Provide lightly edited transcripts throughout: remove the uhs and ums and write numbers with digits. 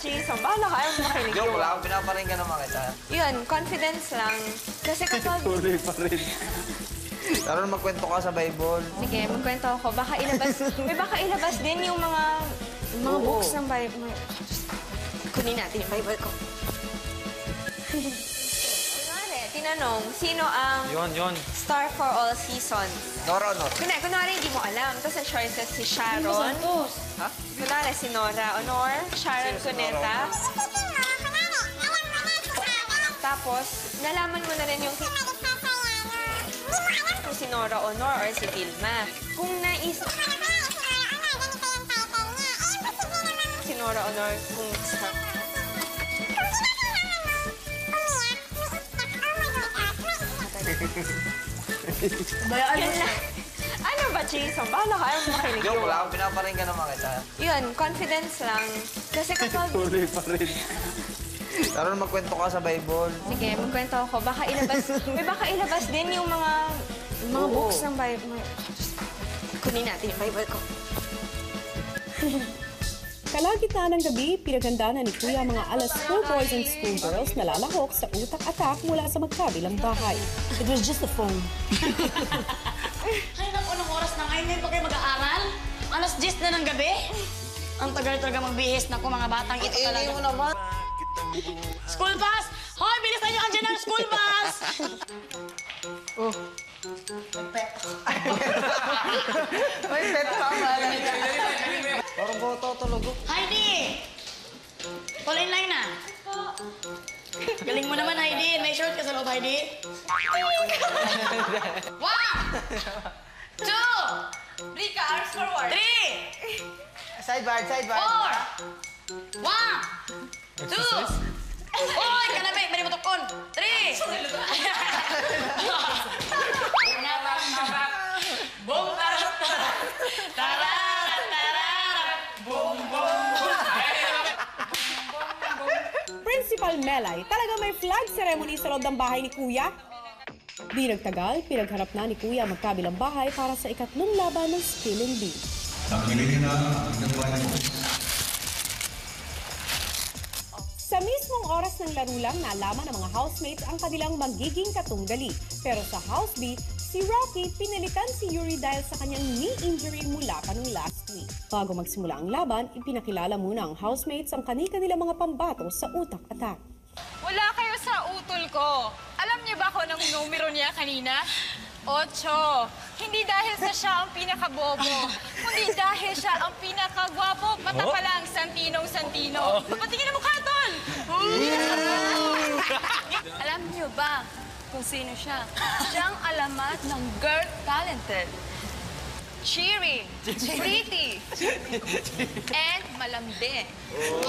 Jason? Bahala ka, ayaw mo makinig. Joke lang, pinaparinggan naman kita. Yun, confidence lang. Kasi kapag... Tuloy pa rin. Lalo na magkwento ka sa Bible. Sige, magkwento ako. Baka ilabas din yung mga books ng Bible. Kunin natin yung Bible ko. Kunwari, tinanong, sino ang star for all seasons? Nora, Honor. Kunwari, hindi mo alam. Tapos ang choices si Sharon. Ha? Kunwari, si Nora Honor, Sharon Cuneta. Tapos, nalaman mo na rin yung kung si Nora Honor or si Vilma. Kung naisip... Si Nora Honor, kung... Bayaan mo. Ano ba, Jason? Bahala ka, ayaw mo makinig. Joke lang, pinaparinggan naman kita. Yun, confidence lang. Kasi kapag... Tuloy pa rin. Lalo na magkwento ka sa Bible. Sige, magkwento ako. Baka ilabas din yung mga books ng Bible. Kunin natin yung Bible ko. Kalagitnaan ng gabi, pinaghandaan na ni Kuya mga alas schoolboys and schoolgirls na lalahok sa utak-atak mula sa magkabilang bahay. It was just a phone. Ay, naku, anong oras na ngayon? Ngayon pa kayo mag-aaral? Alas 10 na ng gabi? Ang tagal talaga magbihis. Naku, mga batang ito talaga. Mo naman. School bus! Hoy, bilisan niyo! Andiyan ang school bus! Oh. May pet pa, malala. Parang boto, tulog. Heidi! Tuloy line na. Galing mo naman, Heidi. May short ka sa loob, Heidi. 1, 2, Rika, arms forward. 3, Sidebar, sidebar. 4, 1, 2. Oy, kanabi, bari mo tukon. 3. Boom, Principal Melay, talaga may flag ceremony sa loob ng bahay ni Kuya? Di nagtagal, pinagharap na ni Kuya magkabilang bahay para sa ikatlong laban ng spelling bee. Nakilinin na ang bahay mo. Sa mismong oras ng laro lang, nalaman ng mga housemates ang kanilang magiging katunggali. Pero sa House B, si Rocky pinalitan si Yuri dahil sa kanyang knee injury mula pa nung last week. Bago magsimula ang laban, ipinakilala muna ang housemates ang kani-kanila mga pambato sa utak-atak. Wala kayo sa utol ko. Alam niyo ba kung anong numero niya kanina? 8. Hindi dahil sa siya ang pinakabobo, kundi dahil siya ang pinakagwapo. Mata pa lang, Santinong-Santino. Patingin mo ka, tol! Alam niyo ba kung sino siya? Siyang alamat ng girl talented. Cheery, pretty, and malambing.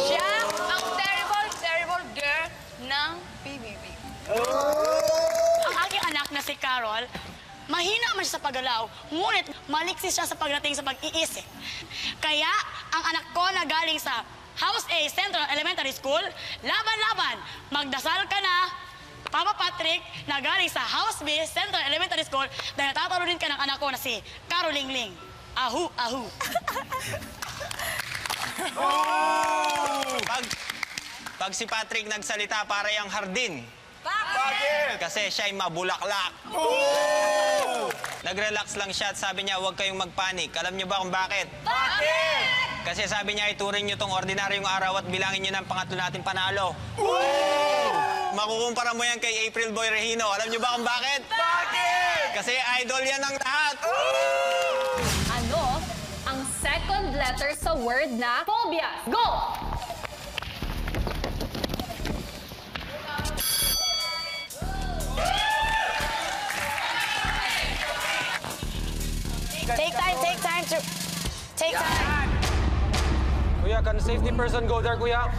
Siya ang terrible girl ng PBB. Ang aking anak na si Carol, mahina man siya sa paggalaw, ngunit maliksis siya sa pagdating sa pag-iisip. Kaya, ang anak ko na galing sa House A Central Elementary School, laban-laban, magdasal ka na, Papa Patrick, na galing sa House B Central Elementary School, dahil tatalunin ka ng anak ko na si Carol Lingling. Ahu, ahu. Pag si Patrick nagsalita para yung hardin. Bakit? Kasi siya ay mabulaklak. Nag-relax lang siya at sabi niya, huwag kayong magpanik. Alam niyo ba kung bakit? Bakit? Kasi sabi niya, ituring niyo tong ordinaryong araw at bilangin niyo ng pangatlo natin panalo. Makukumpara mo yan kay April Boy Regino. Alam niyo ba kung bakit? Bakit? Kasi idol yan ng lahat. Ano ang second letter sa word na phobia? Go! Take time. Kuya, can safety person go there, Kuya?